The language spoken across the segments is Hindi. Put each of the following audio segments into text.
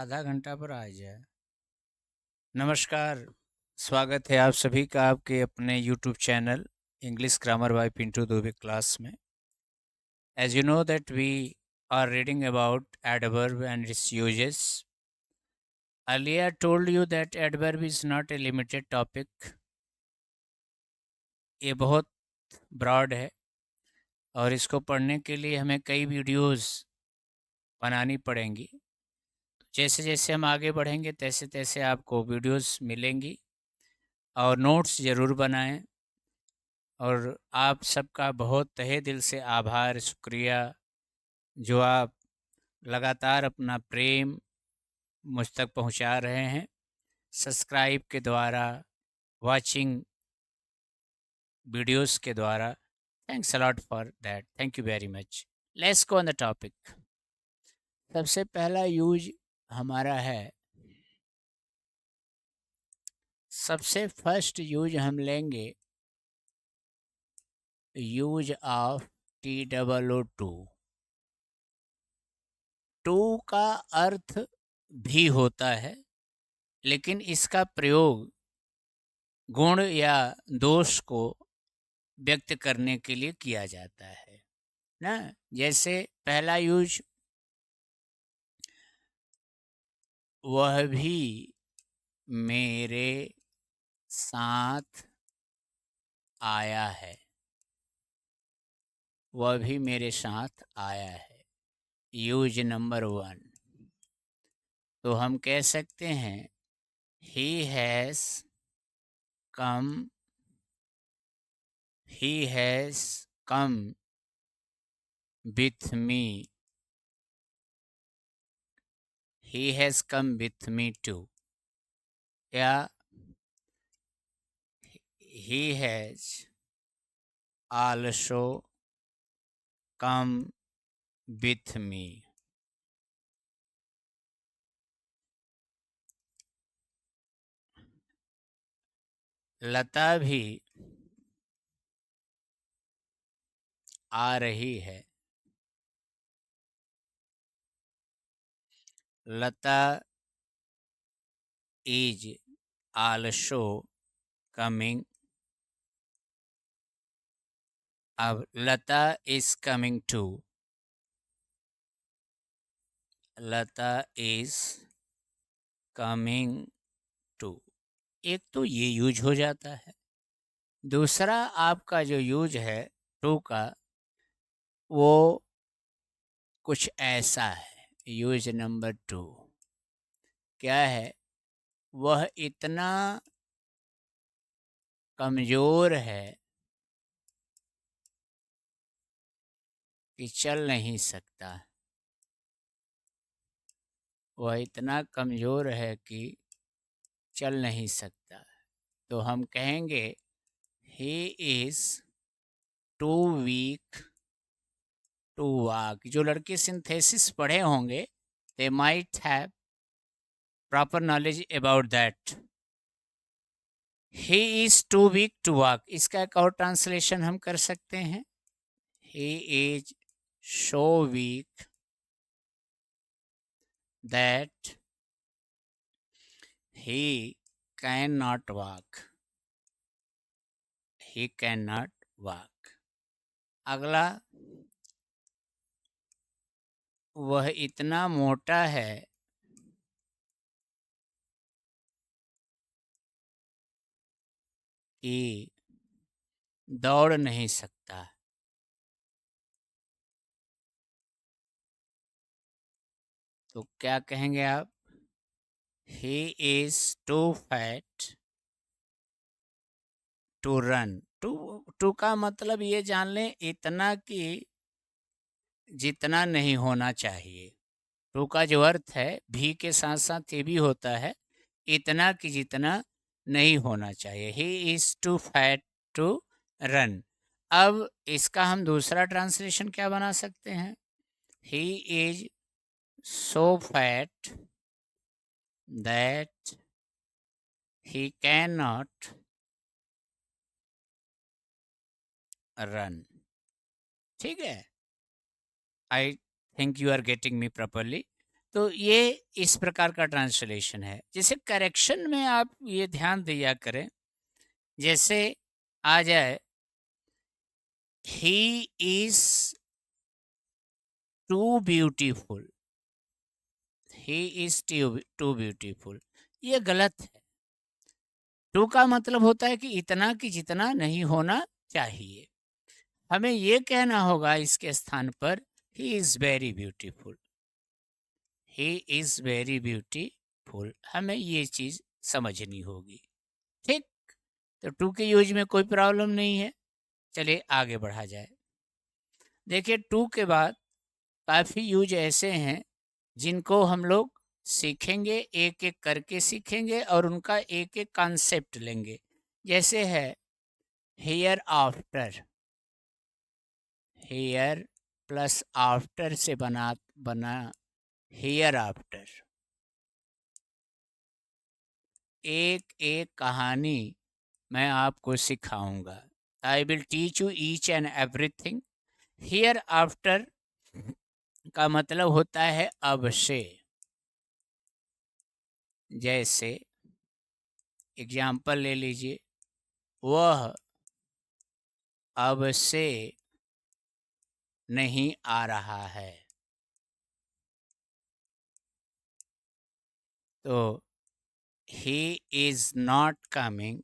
आधा घंटा पर आ जाए। नमस्कार, स्वागत है आप सभी का आपके अपने YouTube channel English grammar bye Pintu Dubey class में। As you know that we are reading about adverb and its uses. Earlier I told you that adverb is not a limited topic. ये बहुत ब्रॉड है और इसको पढ़ने के लिए हमें कई वीडियोस बनानी पड़ेंगी। जैसे जैसे हम आगे बढ़ेंगे तैसे तैसे आपको वीडियोस मिलेंगी और नोट्स ज़रूर बनाएं। और आप सबका बहुत तहे दिल से आभार, शुक्रिया, जो आप लगातार अपना प्रेम मुझ तक पहुंचा रहे हैं सब्सक्राइब के द्वारा, वाचिंग वीडियोस के द्वारा। Thanks a lot for that, thank you very much. Let's go on the topic. सबसे पहला यूज हमारा है, सबसे फर्स्ट यूज हम लेंगे यूज ऑफ TOO। टू का अर्थ भी होता है, लेकिन इसका प्रयोग गुण या दोष को व्यक्त करने के लिए किया जाता है ना। जैसे पहला यूज, वह भी मेरे साथ आया है। वह भी मेरे साथ आया है, यूज नंबर 1। तो हम कह सकते हैं he has come, he has come with me, he has come with me too, या he has also come with me। लता भी आ रही है। लता is also coming। अब लता is coming to, Lata is coming to, एक तो ये यूज हो जाता है। दूसरा आपका जो यूज है टू का, वो कुछ ऐसा है। यूज नंबर 2 क्या है? वह इतना कमज़ोर है कि चल नहीं सकता। वह इतना कमज़ोर है कि चल नहीं सकता। तो हम कहेंगे he is too weak to walk। जो लड़के सिंथेसिस पढ़े होंगे, they might have proper knowledge about that। he is too weak to walk, इसका एक और ट्रांसलेशन हम कर सकते हैं, he is so weak that he cannot walk। he cannot walk। अगला, वह इतना मोटा है कि दौड़ नहीं सकता। तो क्या कहेंगे आप? he is too fat to run। Too का मतलब ये जान लें, इतना कि जितना नहीं होना चाहिए। टू का जो अर्थ है भी के साथ साथ ये भी होता है, इतना कि जितना नहीं होना चाहिए। He is too fat to run. अब इसका हम दूसरा ट्रांसलेशन क्या बना सकते हैं? He is so fat that he can not run. ठीक है, I think you are getting me properly. तो ये इस प्रकार का ट्रांसलेशन है। जैसे करेक्शन में आप ये ध्यान दिया करें, जैसे आ जाए he is too beautiful, he is too beautiful, ये गलत है। टू का मतलब होता है कि इतना कि जितना नहीं होना चाहिए। हमें ये कहना होगा इसके स्थान पर he is very beautiful, he is very beautiful. हमें ये चीज समझनी होगी, ठीक। तो टू के यूज में कोई प्रॉब्लम नहीं है। चलिए आगे बढ़ा जाए। देखिए टू के बाद काफ़ी यूज ऐसे हैं जिनको हम लोग सीखेंगे, एक एक करके सीखेंगे और उनका एक एक कॉन्सेप्ट लेंगे। जैसे है here after, here plus after से बना हियर आफ्टर। एक एक कहानी मैं आपको सिखाऊंगा। I will teach you each and everything. Here after का मतलब होता है अब से। जैसे एग्जाम्पल ले लीजिए, वह अब से नहीं आ रहा है। तो he is not coming,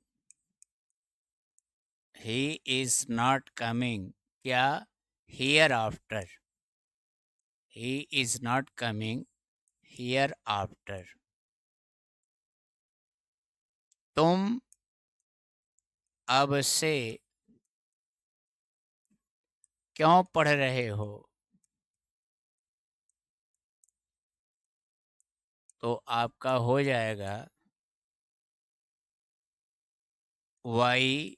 he is not coming क्या, hereafter, he is not coming hereafter. तुम अब से क्यों पढ़ रहे हो, तो आपका हो जाएगा why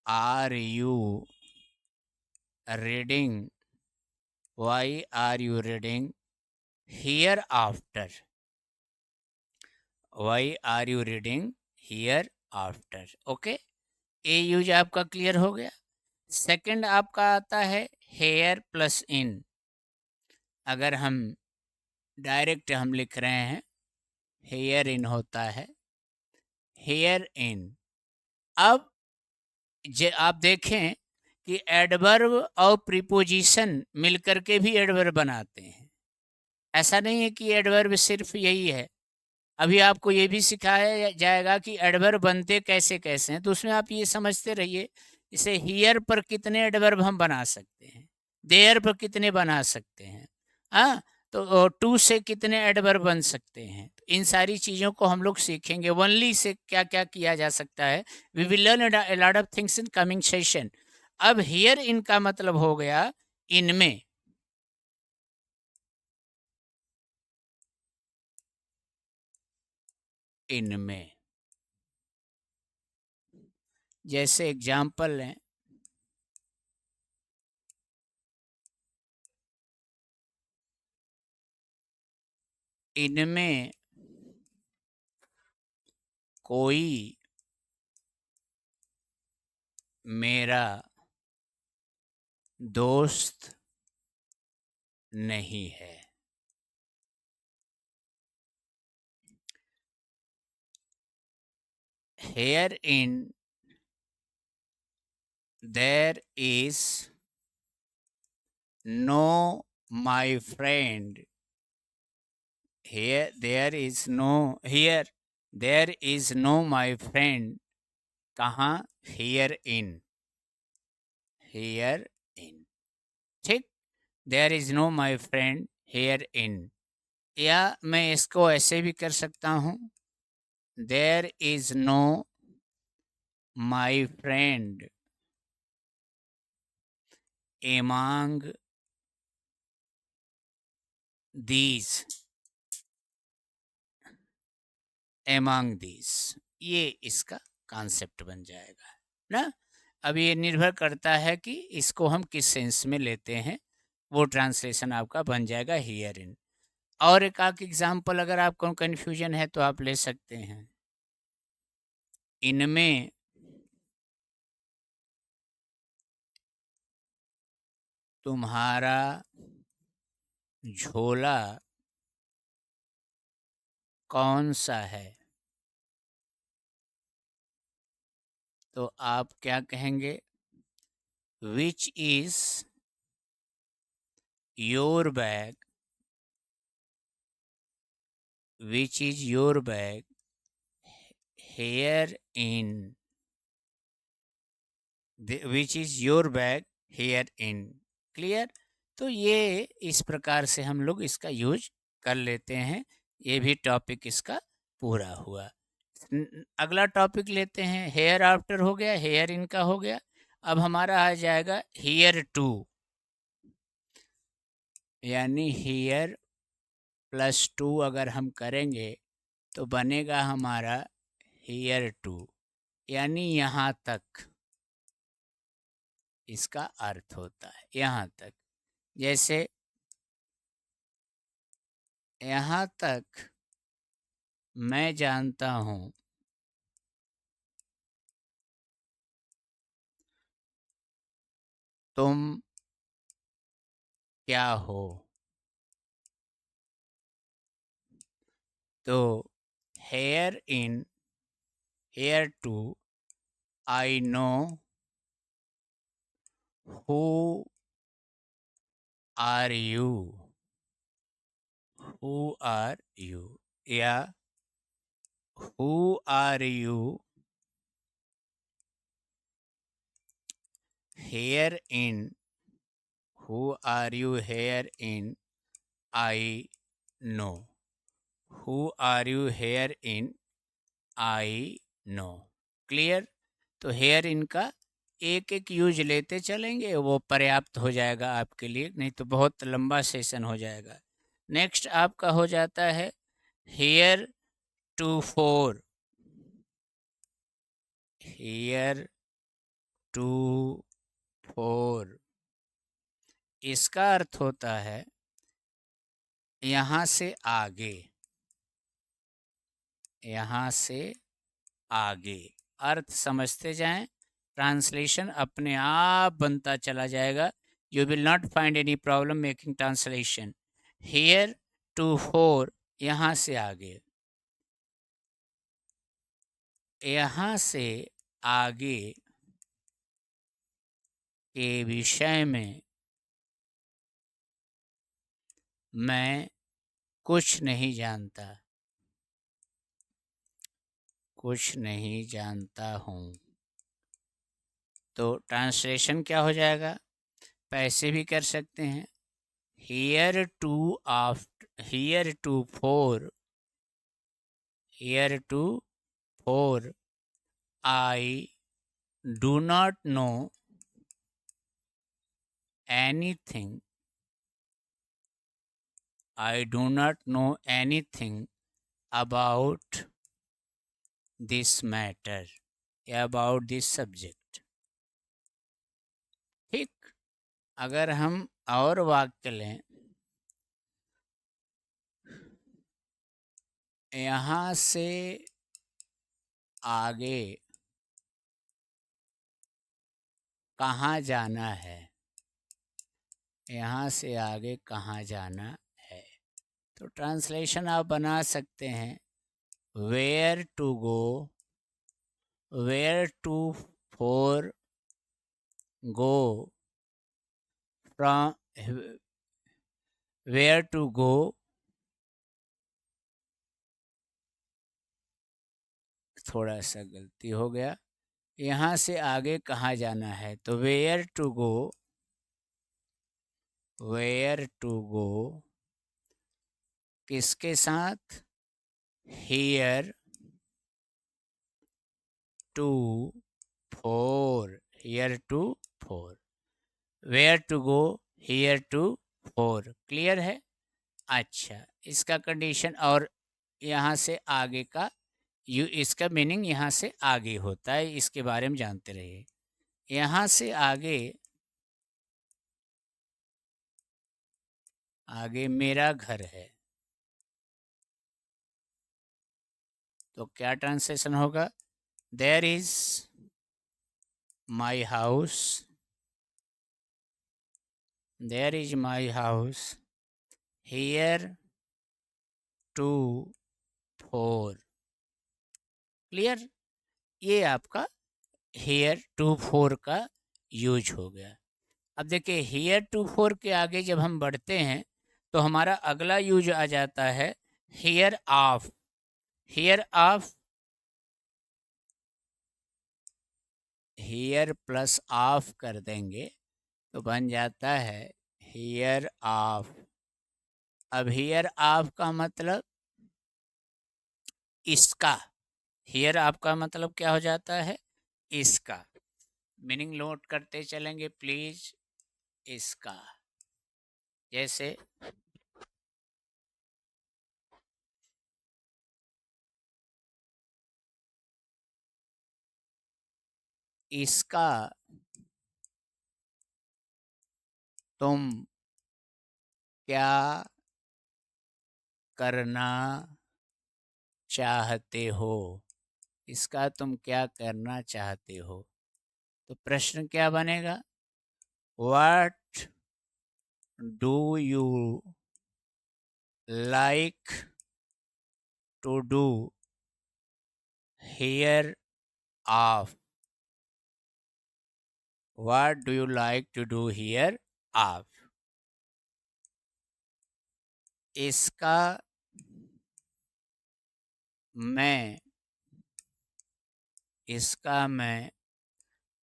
are you reading, why are you reading hereafter, why are you reading hereafter. Okay, ए यूज आपका क्लियर हो गया। सेकंड आपका आता है हेयर प्लस इन। अगर हम डायरेक्ट हम लिख रहे हैं, हेयर इन होता है, हेयर इन। अब आप देखें कि एडवर्ब और प्रीपोजिशन मिलकर के भी एडवर्ब बनाते हैं। ऐसा नहीं है कि एडवर्ब सिर्फ यही है। अभी आपको ये भी सिखाया जाएगा कि एडवर्ब बनते कैसे कैसे हैं, तो उसमें आप ये समझते रहिए। इसे हियर पर कितने एडवर्ब हम बना सकते हैं, देयर पर कितने बना सकते हैं, हाँ, तो टू से कितने एडवर्ब बन सकते हैं। इन सारी चीज़ों को हम लोग सीखेंगे। वनली से क्या क्या किया जा सकता है। We will learn a lot of things in coming session. अब हियर इनका मतलब हो गया इनमें। इनमें जैसे एग्जाम्पल है, इनमें कोई मेरा दोस्त नहीं है। Here in their is know my friend, here there is no, here there is no my friend। कहाँ, here in, here in, ठीक। there is no my friend here in। या मैं इसको ऐसे भी कर सकता हूँ, there is no my friend among these, among these। ये इसका कॉन्सेप्ट बन जाएगा ना। अब ये निर्भर करता है कि इसको हम किस सेंस में लेते हैं, वो ट्रांसलेशन आपका बन जाएगा हियर इन। और एक आध एग्जाम्पल अगर आपको कन्फ्यूजन है तो आप ले सकते हैं। इनमें तुम्हारा झोला कौन सा है, तो आप क्या कहेंगे? Which is your bag, which is your bag here in, which is your bag here in. Clear? तो ये इस प्रकार से हम लोग इसका यूज कर लेते हैं। ये भी टॉपिक इसका पूरा हुआ। अगला टॉपिक लेते हैं। हेयर आफ्टर हो गया, हेयर इन का हो गया। अब हमारा आ जाएगा हेयर टू, यानी हेयर प्लस टू अगर हम करेंगे तो बनेगा हमारा हेयर टू, यानी यहाँ तक इसका अर्थ होता है, यहाँ तक। जैसे यहाँ तक मैं जानता हूँ तुम क्या हो, तो herein, hereto, I know who are you, who are you, या who are you herein, who are you herein I know, who are you herein I know. Clear? तो हेयर इनका एक एक यूज लेते चलेंगे, वो पर्याप्त हो जाएगा आपके लिए, नहीं तो बहुत लंबा सेशन हो जाएगा। नेक्स्ट आपका हो जाता है heretofore, heretofore. इसका अर्थ होता है यहाँ से आगे, यहाँ से आगे। अर्थ समझते जाएं, ट्रांसलेशन अपने आप बनता चला जाएगा। You will not find any problem making translation. Heretofore, यहाँ से आगे, यहाँ से आगे के विषय में मैं कुछ नहीं जानता, कुछ नहीं जानता हूँ। तो ट्रांसलेशन क्या हो जाएगा? पैसे भी कर सकते हैं। Here to after, heretofore, heretofore I do not know anything, I do not know anything about this matter, about this subject। ठीक? अगर हम और वाक्य लें, यहाँ से आगे कहाँ जाना है, यहाँ से आगे कहाँ जाना है, तो ट्रांसलेशन आप बना सकते हैं where to go, where to four go from, where to go, थोड़ा सा गलती हो गया, यहाँ से आगे कहाँ जाना है, तो where to go, where to go किसके साथ? Heretofore, heretofore, where to go heretofore. Clear है? अच्छा, इसका कंडीशन और यहाँ से आगे का इसका मीनिंग यहाँ से आगे होता है, इसके बारे में जानते रहिए। यहाँ से आगे, आगे मेरा घर है, तो क्या ट्रांसलेशन होगा? There is my house, there is my house heretofore 4। Clear? ये आपका heretofore का यूज हो गया। अब देखिए heretofore के आगे जब हम बढ़ते हैं तो हमारा अगला यूज आ जाता है hereof. Hereof, here plus of कर देंगे तो बन जाता है हेयर ऑफ। अब हेयर ऑफ का मतलब इसका, हेयर ऑफ का मतलब क्या हो जाता है? इसका। मीनिंग नोट करते चलेंगे प्लीज। इसका, जैसे इसका तुम क्या करना चाहते हो? इसका तुम क्या करना चाहते हो? तो प्रश्न क्या बनेगा? What do you like to do here of? What do you like to do here of? इसका मैं, इसका मैं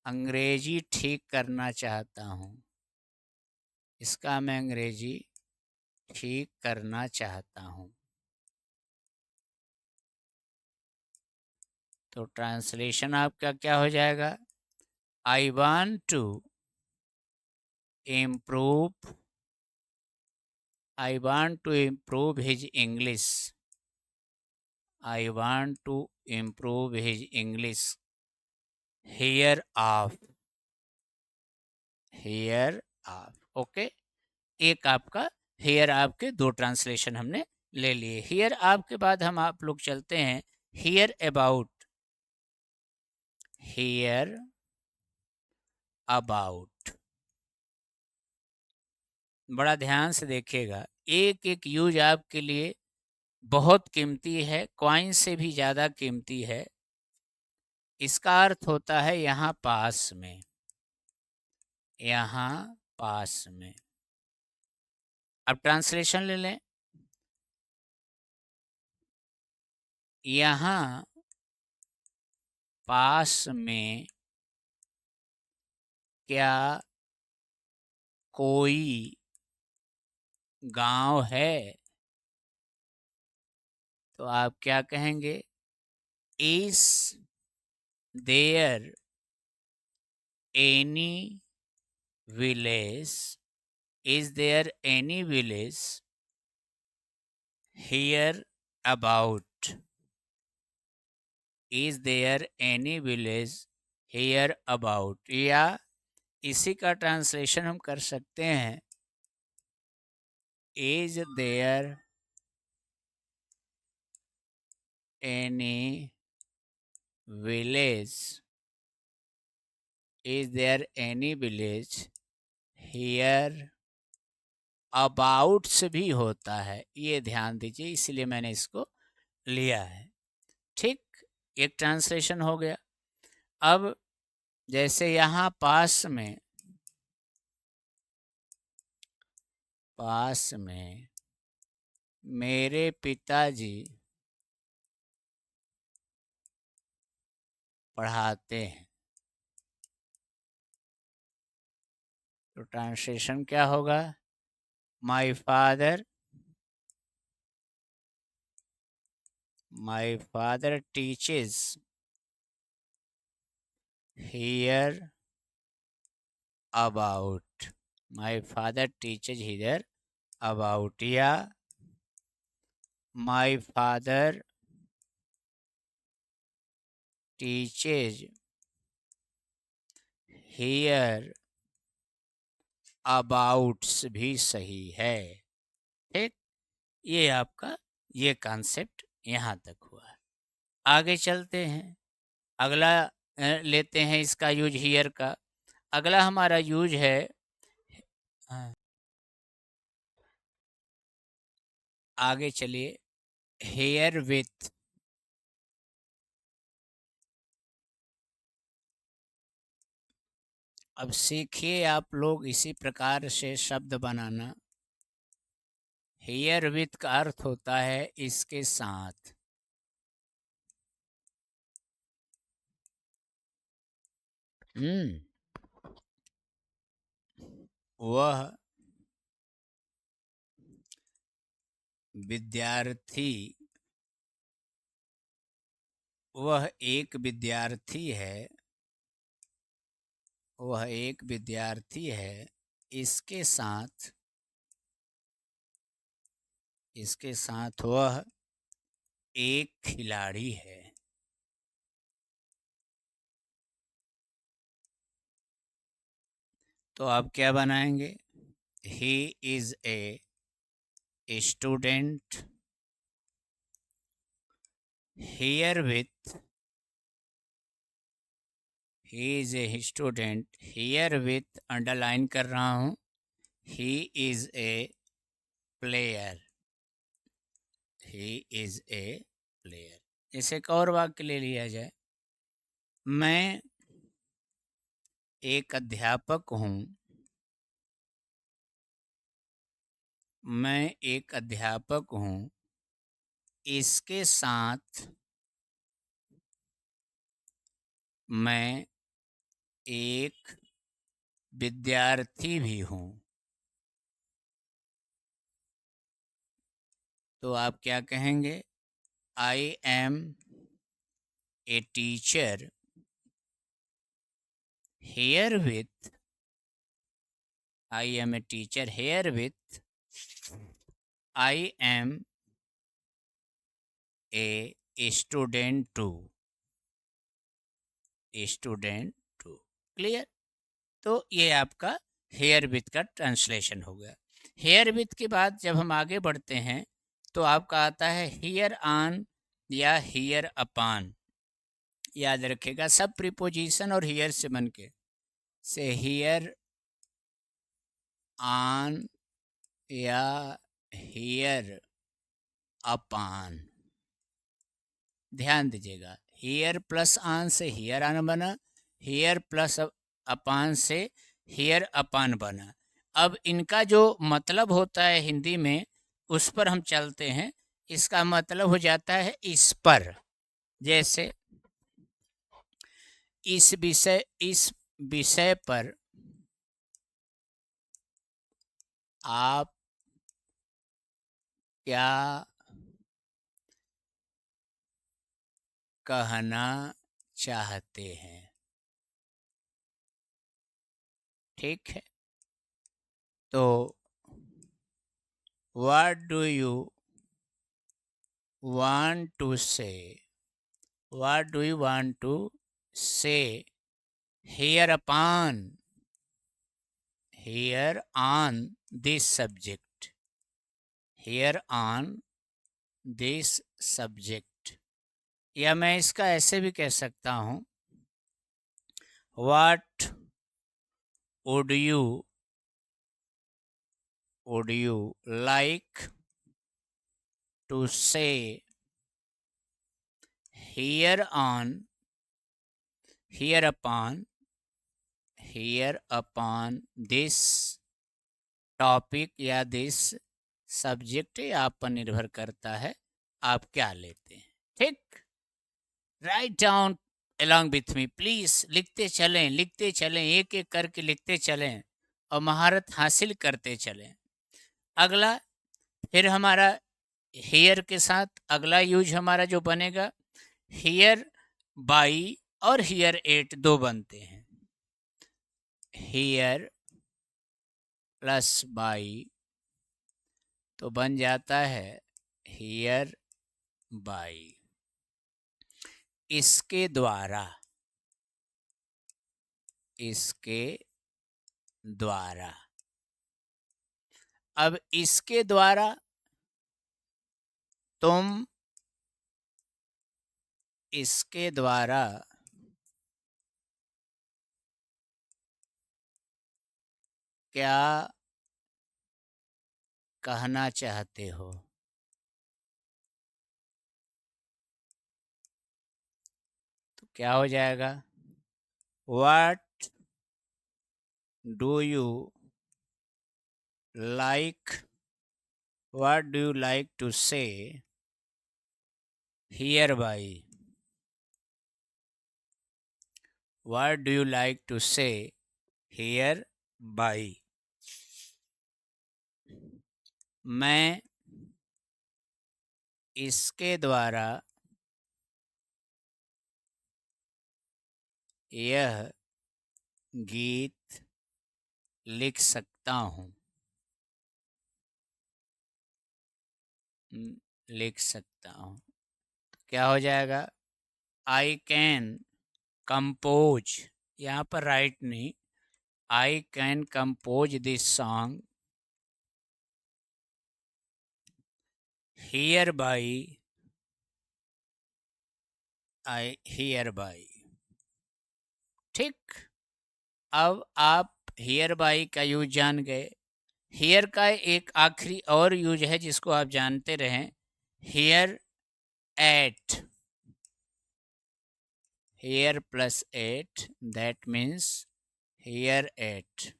अंग्रेजी ठीक करना चाहता हूँ। इसका मैं अंग्रेजी ठीक करना चाहता हूँ। तो ट्रांसलेशन आपका क्या हो जाएगा? I want to improve, I want to improve his English. I want to improve his English hereof, hereof. Okay, एक आपका हेयर ऑफ के दो ट्रांसलेशन हमने ले लिए। हेयर ऑफ के बाद हम आप लोग चलते हैं हेयर अबाउट। हेयर अबाउट, बड़ा ध्यान से देखिएगा, एक एक यूज आपके लिए बहुत कीमती है, कॉइन से भी ज़्यादा कीमती है। इसका अर्थ होता है यहाँ पास में, यहाँ पास में। अब ट्रांसलेशन ले लें। यहाँ पास में क्या कोई गांव है? तो आप क्या कहेंगे? Is there any village? Is there any village hereabout? Is there any village hereabout? या इसी का ट्रांसलेशन हम कर सकते हैं, is there any village, is there any village hereabouts भी होता है, ये ध्यान दीजिए, इसलिए मैंने इसको लिया है। ठीक, एक ट्रांसलेशन हो गया। अब जैसे यहाँ पास में, पास में मेरे पिताजी पढ़ाते हैं, तो ट्रांसलेशन क्या होगा? My father, my father teaches hereabout. My father teaches hereabout. या my father teaches hereabouts भी सही है। ठीक, ये आपका ये कॉन्सेप्ट यहाँ तक हुआ। आगे चलते हैं, अगला लेते हैं इसका यूज हियर का। अगला हमारा यूज है, आगे चलिए, हेयर विथ। अब सीखिए आप लोग इसी प्रकार से शब्द बनाना। हियर विथ का अर्थ होता है इसके साथ। वह विद्यार्थी, वह एक विद्यार्थी है, वह एक विद्यार्थी है, इसके साथ, इसके साथ वह एक खिलाड़ी है। तो आप क्या बनाएंगे? He is a student here with, he is a student here with, underline कर रहा हूँ, he is a player, he is a player. जैसे एक और वाक्य ले लिया जाए, मैं एक अध्यापक हूँ, मैं एक अध्यापक हूँ, इसके साथ मैं एक विद्यार्थी भी हूँ। तो आप क्या कहेंगे? I am a teacher herewith, I am a teacher herewith, I am a student too, student too. Clear? तो ये आपका हेयर विथ का ट्रांसलेशन हो गया। हेयर विथ के बाद जब हम आगे बढ़ते हैं तो आपका आता है हियर ऑन या हियर अपान। याद रखेगा सब प्रीपोजिशन और हियर से बन के, से हियर ऑन या हियर अपान। ध्यान दीजिएगा, हियर प्लस ऑन से हियर ऑन बना, हियर प्लस अपान से हियर अपान बना। अब इनका जो मतलब होता है हिंदी में, उस पर हम चलते हैं। इसका मतलब हो जाता है इस पर। जैसे इस विषय पर आप क्या कहना चाहते हैं? ठीक है, तो what do you want to say, what do you want to say hereupon, hereon this subject, hereon this subject. या मैं इसका ऐसे भी कह सकता हूँ, what would you like to say here on, here upon this topic या दिस सब्जेक्ट? आप पर निर्भर करता है आप क्या लेते हैं। ठीक, write down along with me please. लिखते चलें, लिखते चलें, एक एक करके लिखते चलें और महारत हासिल करते चलें। अगला फिर हमारा हेयर के साथ अगला यूज हमारा जो बनेगा, हियर बाई और हियर एट दो बनते हैं। हियर प्लस बाई तो बन जाता है हियर बाई। इसके द्वारा, इसके द्वारा। अब इसके द्वारा तुम, इसके द्वारा क्या कहना चाहते हो? तो क्या हो जाएगा? What do you like, what do you like to say hereby? What do you like to say hereby? मैं इसके द्वारा यह गीत लिख सकता हूँ। लिख सकता हूँ क्या हो जाएगा? आई कैन कंपोज, यहाँ पर राइट नहीं, I can compose this song here by, I hear by. ठीक, अब आप हियर बाई का यूज जान गए। हियर का एक आखिरी और यूज है जिसको आप जानते रहें, hereat, here plus at, that means hereat.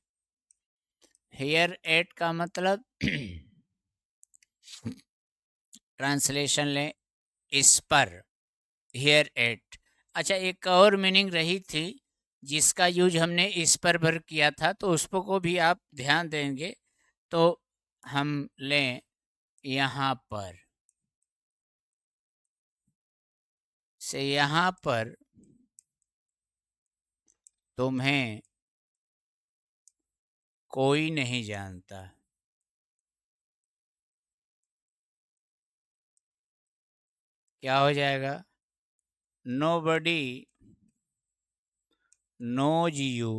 Hereat का मतलब ट्रांसलेशन लें, इस पर, हियर एट। अच्छा, एक और मीनिंग रही थी जिसका यूज हमने इस पर भर किया था, तो उसको को भी आप ध्यान देंगे तो हम लें यहाँ पर से, यहाँ पर तुम्हें कोई नहीं जानता। क्या हो जाएगा? Nobody knows you,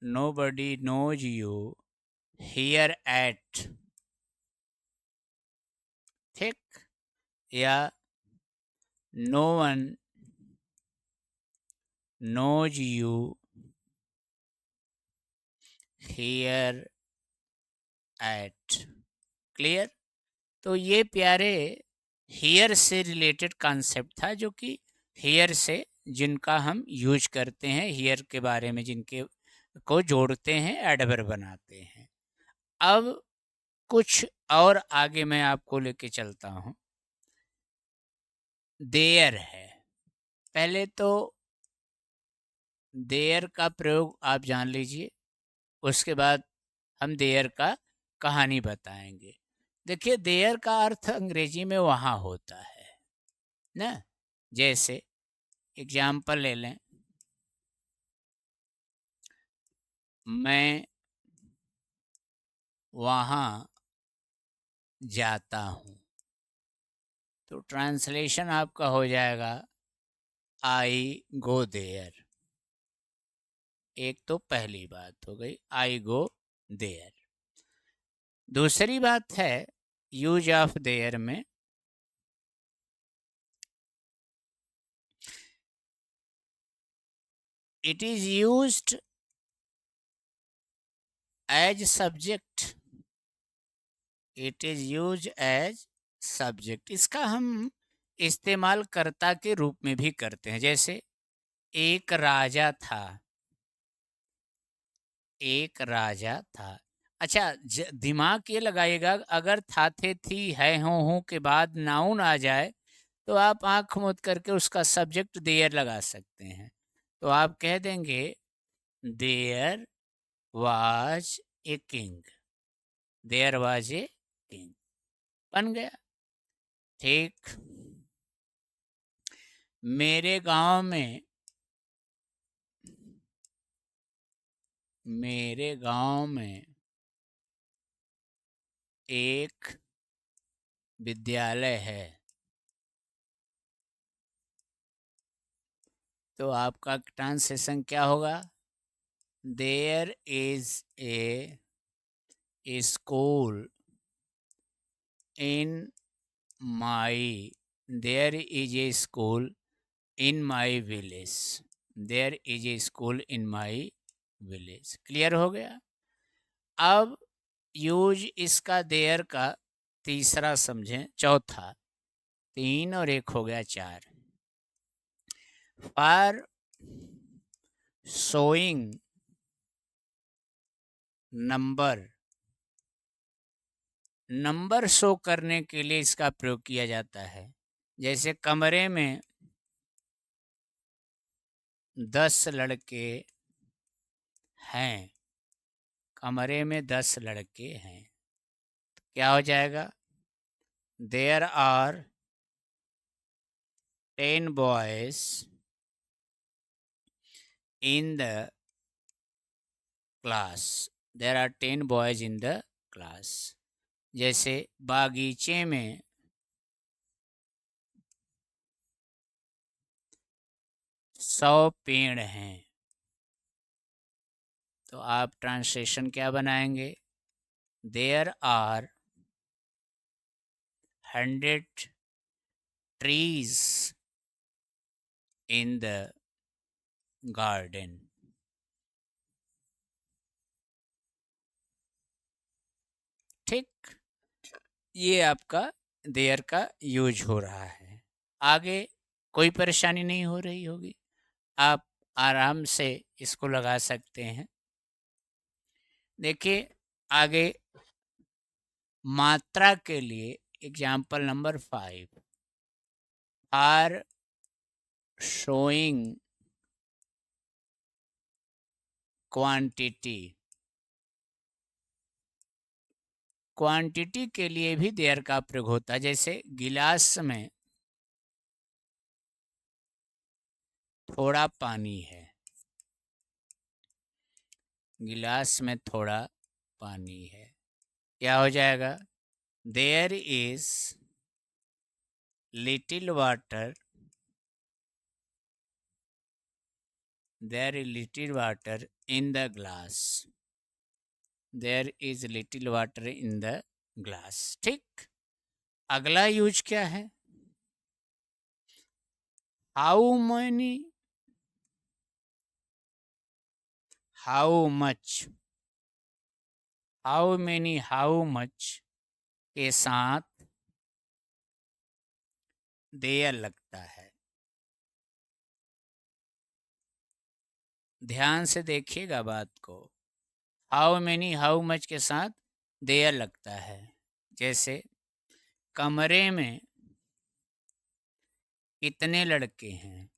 nobody knows you here at। ठीक, या no one knows you here at। Clear? तो ये प्यारे हियर से रिलेटेड कॉन्सेप्ट था, जो कि हियर से जिनका हम यूज करते हैं, हियर के बारे में जिनके को जोड़ते हैं, एडवर्ब बनाते हैं। अब कुछ और आगे मैं आपको लेके चलता हूँ। देयर है, पहले तो देयर का प्रयोग आप जान लीजिए, उसके बाद हम देयर का कहानी बताएंगे। देखिए, देयर का अर्थ अंग्रेजी में वहाँ होता है ना। जैसे एग्जाम्पल ले लें, मैं वहाँ जाता हूँ, तो ट्रांसलेशन आपका हो जाएगा आई गो देयर। एक तो पहली बात हो गई, आई गो देयर। दूसरी बात है यूज ऑफ देयर में, it is used as subject, it is use as subject. इसका हम इस्तेमाल कर्ता के रूप में भी करते हैं। जैसे एक राजा था, एक राजा था। अच्छा, दिमाग ये लगाइएगा, अगर था थे थी है हूँ के बाद नाउन आ जाए तो आप आंख मूंद करके उसका सब्जेक्ट देयर लगा सकते हैं। तो आप कह देंगे there was a king, there was a king, बन गया। ठीक, मेरे गांव में, मेरे गांव में एक विद्यालय है, तो आपका ट्रांसलेशन क्या होगा? There is a school in my, there is a school in my village, there is a school in my village. Clear हो गया? अब यूज इसका देयर का तीसरा समझें, चौथा, 3 और 1 हो गया 4। For showing number number show करने के लिए इसका प्रयोग किया जाता है। जैसे कमरे में 10 लड़के हैं, कमरे में 10 लड़के हैं, क्या हो जाएगा? There are 10 boys in the class. There are 10 boys in the class. जैसे बागीचे में 100 पेड़ हैं, तो आप ट्रांसलेशन क्या बनाएंगे? There are 100 trees in the garden। ठीक, ये आपका देयर का यूज हो रहा है। आगे कोई परेशानी नहीं हो रही होगी, आप आराम से इसको लगा सकते हैं। देखिए आगे मात्रा के लिए example number 5, are showing quantity. Quantity के लिए भी देयर का प्रयोग होता है। जैसे गिलास में थोड़ा पानी है, गिलास में थोड़ा पानी है, क्या हो जाएगा? There is little water, there is little water in the glass, there is little water in the glass. ठीक, अगला यूज क्या है? How money, how much, how many, how much के साथ देयर लगता है। ध्यान से देखिएगा बात को। हाउ मेनी हाउ मच के साथ देयर लगता है। जैसे कमरे में कितने लड़के हैं,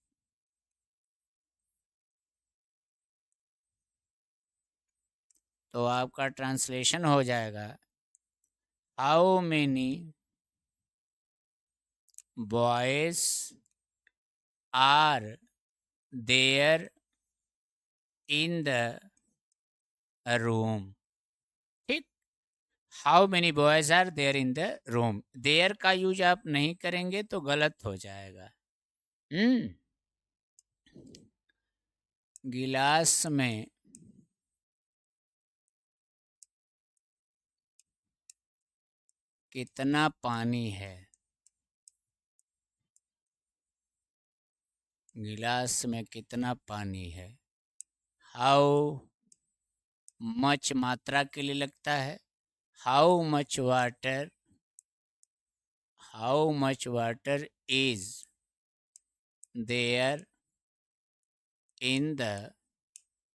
तो आपका ट्रांसलेशन हो जाएगा how many boys are there in the room. ठीक, how many boys are there in the room, there का यूज आप नहीं करेंगे तो गलत हो जाएगा। गिलास में कितना पानी है, गिलास में कितना पानी है। हाउ मच मात्रा के लिए लगता है। How much water, how much water is there in the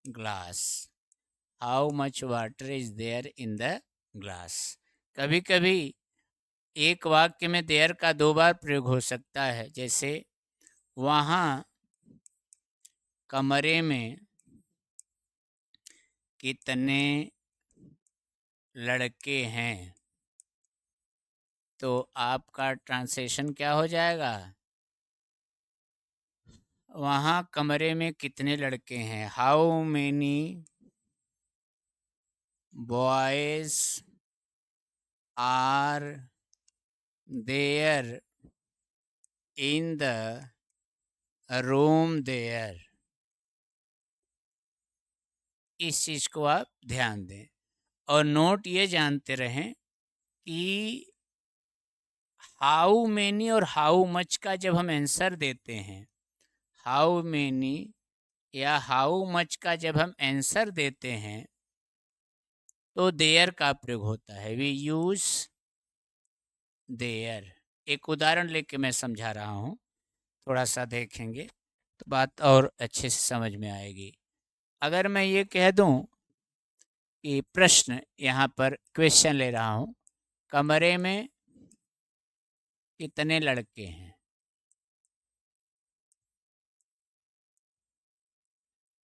glass, how much water is there in the glass. कभी कभी एक वाक्य में देयर का 2 बार प्रयोग हो सकता है। जैसे वहाँ कमरे में कितने लड़के हैं, तो आपका ट्रांसलेशन क्या हो जाएगा? वहाँ कमरे में कितने लड़के हैं, how many boys are there in the room there. इस चीज़ को आप ध्यान दें और नोट ये जानते रहें कि हाउ मेनी और हाउ मच का जब हम आंसर देते हैं, हाउ मेनी या हाउ मच का जब हम आंसर देते हैं तो देयर का प्रयोग होता है। We use there. एक उदाहरण लेके मैं समझा रहा हूँ, थोड़ा सा देखेंगे तो बात और अच्छे से समझ में आएगी। अगर मैं ये कह दूँ कि प्रश्न, यहाँ पर क्वेश्चन ले रहा हूँ, कमरे में कितने लड़के हैं?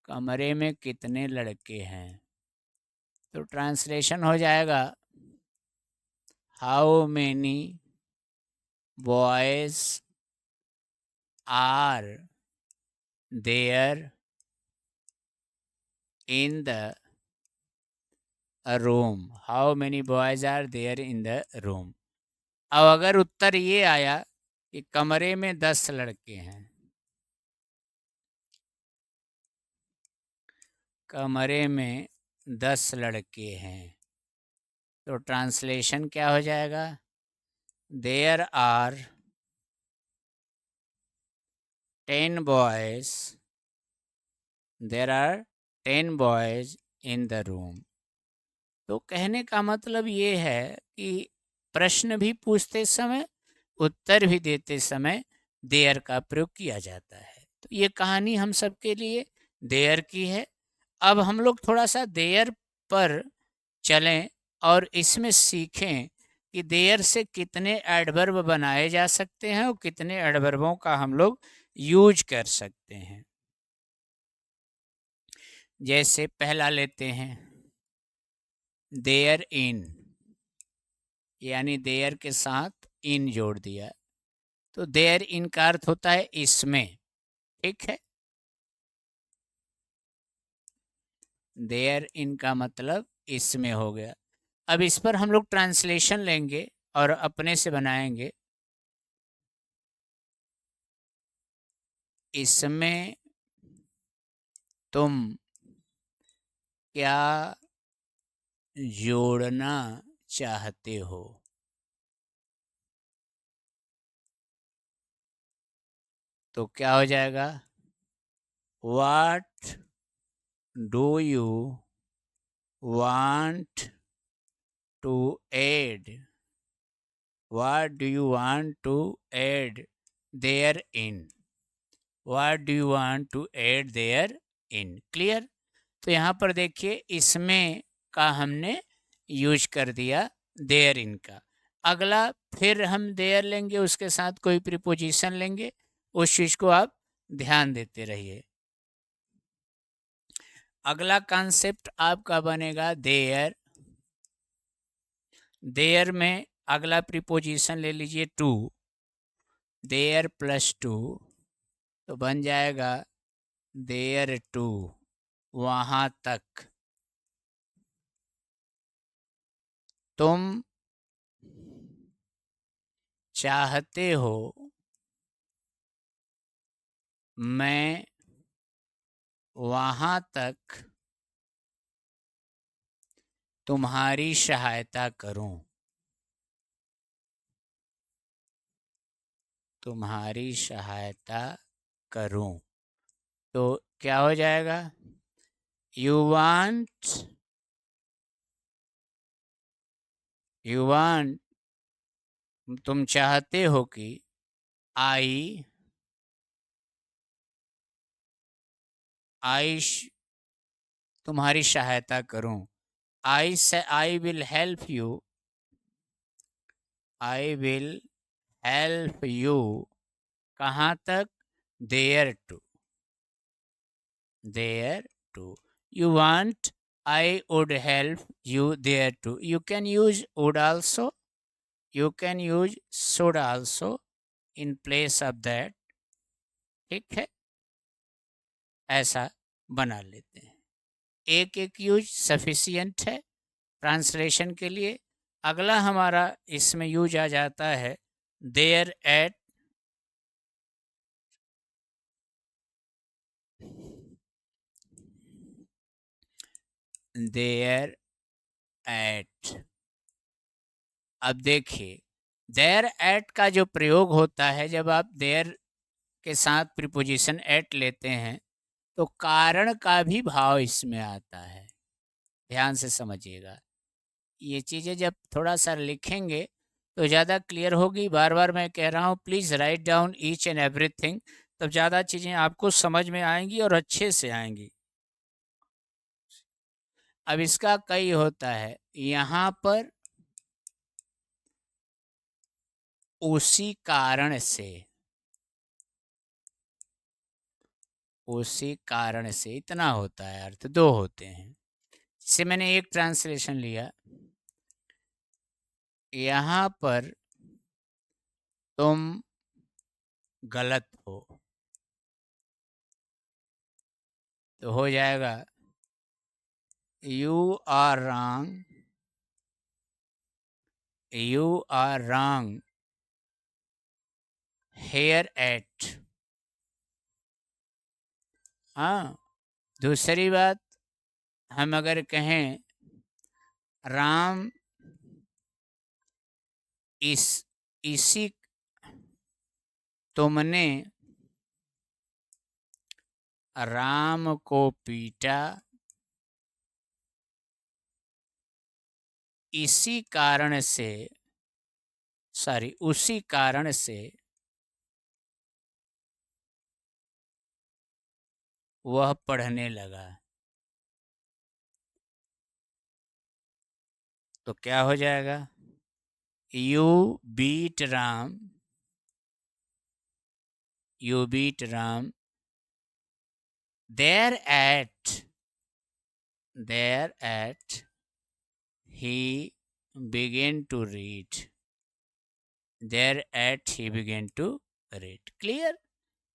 कमरे में कितने लड़के हैं? तो ट्रांसलेशन हो जाएगा, how many boys are there in the room, how many boys are there in the room. अब अगर उत्तर ये आया कि कमरे में 10 लड़के हैं, कमरे में 10 लड़के हैं, तो ट्रांसलेशन क्या हो जाएगा? There are 10 boys, there are 10 boys in the room. तो कहने का मतलब ये है कि प्रश्न भी पूछते समय, उत्तर भी देते समय देयर का प्रयोग किया जाता है। तो ये कहानी हम सबके लिए देयर की है। अब हम लोग थोड़ा सा देयर पर चलें और इसमें सीखें कि देयर से कितने एडवर्ब बनाए जा सकते हैं और कितने एडवर्बों का हम लोग यूज कर सकते हैं। जैसे पहला लेते हैं, देयर इन, यानी देयर के साथ इन जोड़ दिया, तो देयर इन का अर्थ होता है इसमें। ठीक है, देयर इन का मतलब इसमें हो गया। अब इस पर हम लोग ट्रांसलेशन लेंगे और अपने से बनाएंगे। इसमें तुम क्या जोड़ना चाहते हो? तो क्या हो जाएगा? What do you want to add? What do you want to add therein? What do you want to add therein? Clear? तो यहाँ पर देखिए, इसमें का हमने यूज कर दिया देयर इन का। अगला फिर हम देयर लेंगे, उसके साथ कोई प्रीपोजिशन लेंगे, उस चीज़ को आप ध्यान देते रहिए। अगला कॉन्सेप्ट आपका बनेगा देयर। देयर में अगला प्रीपोजिशन ले लीजिए टू, देयर प्लस टू, तो बन जाएगा देयर टू, वहाँ तक। तुम चाहते हो मैं वहाँ तक तुम्हारी सहायता करूं, तुम्हारी सहायता करूं। तो क्या हो जाएगा? यू वांट, यू वांट, तुम चाहते हो कि आई तुम्हारी सहायता करूं। आई से I will help you, I will help you, कहाँ तक? Thereto, thereto. You want, I would help you there too. You can use would also, you can use should also in place of that. ठीक है, ऐसा बना लेते हैं। एक एक यूज सफिशियंट है ट्रांसलेशन के लिए। अगला हमारा इसमें यूज आ जाता है देयर एट, देयर एट। अब देखिए, देयर एट का जो प्रयोग होता है, जब आप देयर के साथ प्रीपोजिशन एट लेते हैं तो कारण का भी भाव इसमें आता है। ध्यान से समझिएगा, ये चीज़ें जब थोड़ा सा लिखेंगे तो ज़्यादा क्लियर होगी। बार बार मैं कह रहा हूँ, please write down each and everything, तब ज़्यादा चीज़ें आपको समझ में आएंगी और अच्छे से आएंगी। अब इसका कई होता है, यहाँ पर उसी कारण से, उसी कारण से इतना होता है, अर्थ दो होते हैं। जैसे मैंने एक ट्रांसलेशन लिया, यहाँ पर तुम गलत हो, तो हो जाएगा you are wrong, you are wrong hereat. हाँ, दूसरी बात, हम अगर कहें राम इसी तुमने राम को पीटा, इसी कारण से, सॉरी उसी कारण से वह पढ़ने लगा, तो क्या हो जाएगा? You beat Ram, you beat Ram thereat he began to read, there at he began to read। Clear?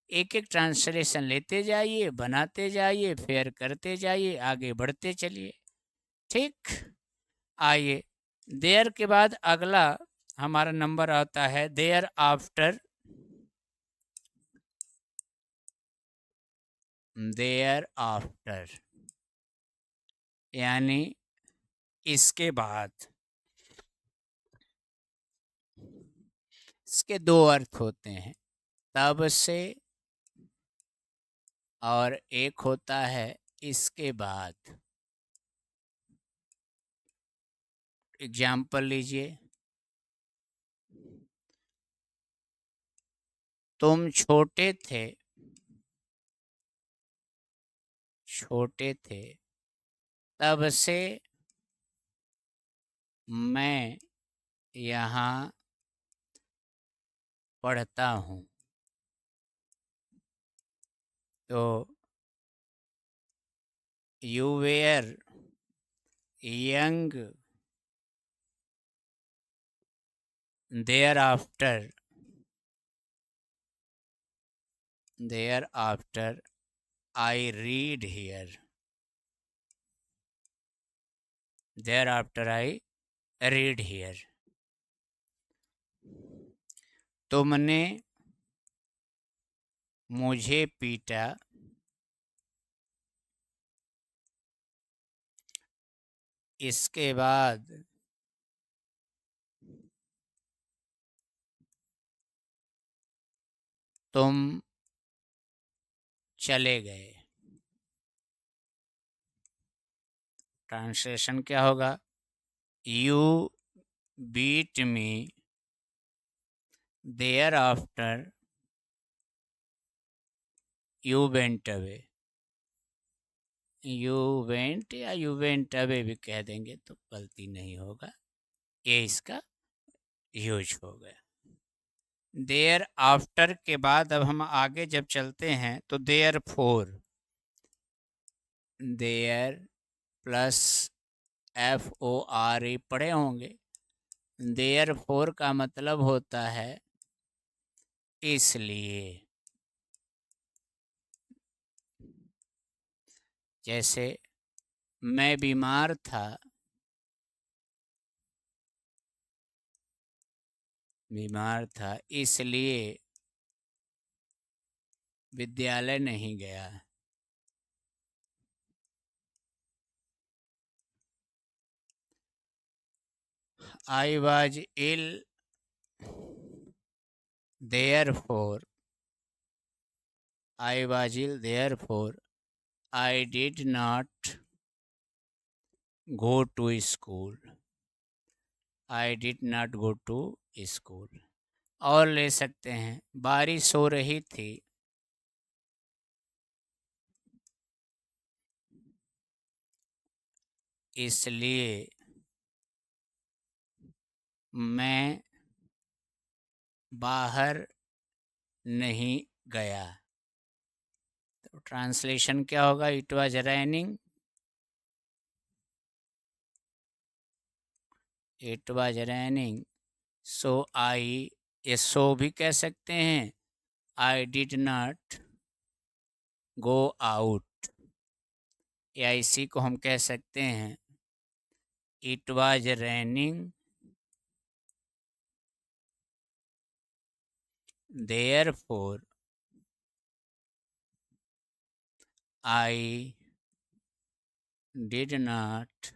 एक एक ट्रांसलेशन लेते जाइए, बनाते जाइए, फेयर करते जाइए, आगे बढ़ते चलिए। ठीक, आइए देयर के बाद अगला हमारा नंबर आता है देयर आफ्टर, देयर आफ्टर यानी इसके बाद। इसके दो अर्थ होते हैं, तब से, और एक होता है इसके बाद। एग्जाम्पल लीजिए, तुम छोटे थे, छोटे थे तब से मैं यहाँ पढ़ता हूँ, तो you were young thereafter, thereafter I read here, thereafter I read here. तुमने मुझे पीटा, इसके बाद तुम चले गए। ट्रांसलेशन क्या होगा? You beat me thereafter you went away. You went या यू वेंट अवे भी कह देंगे तो गलती नहीं होगा, ये इसका यूज हो गया। देयर आफ्टर के बाद अब हम आगे जब चलते हैं तो therefore, there plus FORE पढ़े होंगे। देयर फोर का मतलब होता है इसलिए। जैसे मैं बीमार था, बीमार था इसलिए विद्यालय नहीं गया। I was ill, therefore I was ill, therefore I did not go to school, I did not go to school। और ले सकते हैं, बारिश हो रही थी, इसलिए मैं बाहर नहीं गया। तो ट्रांसलेशन क्या होगा? It was raining, it was raining so I, ये सो भी कह सकते हैं, I did not go out, या इसी को हम कह सकते हैं it was raining therefore I did not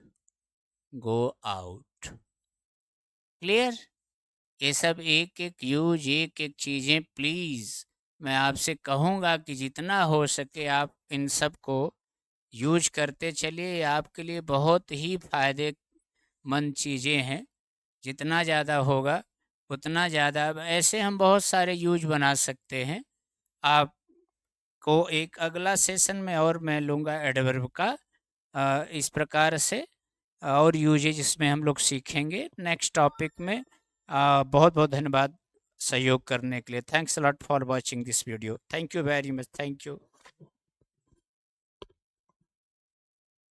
go out. Clear? ये सब एक एक यूज, एक एक चीज़ें प्लीज़ मैं आपसे कहूँगा कि जितना हो सके आप इन सब को यूज करते चलिए। ये आपके लिए बहुत ही फ़ायदेमंद चीज़ें हैं। जितना ज़्यादा होगा उतना ज़्यादा, ऐसे हम बहुत सारे यूज बना सकते हैं। आपको एक अगला सेशन में और मैं लूँगा एडवर्ब का, इस प्रकार से और यूजेज इसमें हम लोग सीखेंगे नेक्स्ट टॉपिक में। बहुत बहुत धन्यवाद सहयोग करने के लिए। Thanks a lot for watching this video. Thank you very much. Thank you.